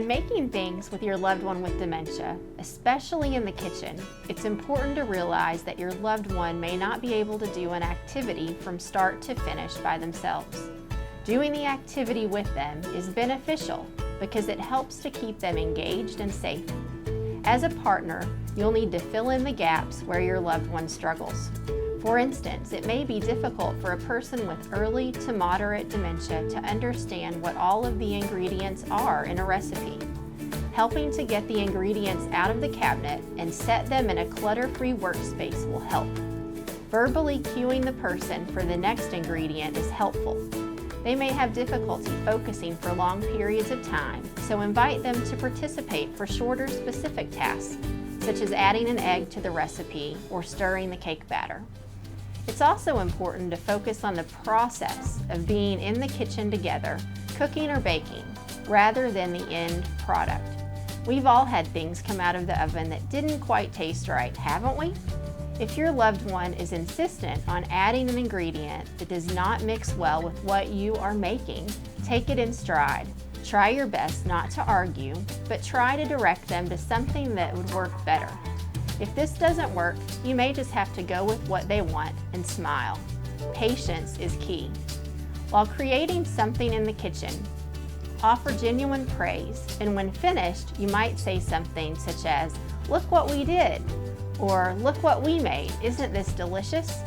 When making things with your loved one with dementia, especially in the kitchen, it's important to realize that your loved one may not be able to do an activity from start to finish by themselves. Doing the activity with them is beneficial because it helps to keep them engaged and safe. As a partner, you'll need to fill in the gaps where your loved one struggles. For instance, it may be difficult for a person with early to moderate dementia to understand what all of the ingredients are in a recipe. Helping to get the ingredients out of the cabinet and set them in a clutter-free workspace will help. Verbally cueing the person for the next ingredient is helpful. They may have difficulty focusing for long periods of time, so invite them to participate for shorter specific tasks, such as adding an egg to the recipe or stirring the cake batter. It's also important to focus on the process of being in the kitchen together, cooking or baking, rather than the end product. We've all had things come out of the oven that didn't quite taste right, haven't we? If your loved one is insistent on adding an ingredient that does not mix well with what you are making, take it in stride. Try your best not to argue, but try to direct them to something that would work better. If this doesn't work, you may just have to go with what they want and smile. Patience is key. While creating something in the kitchen, offer genuine praise, and when finished, you might say something such as, "Look what we did," or "Look what we made, isn't this delicious?"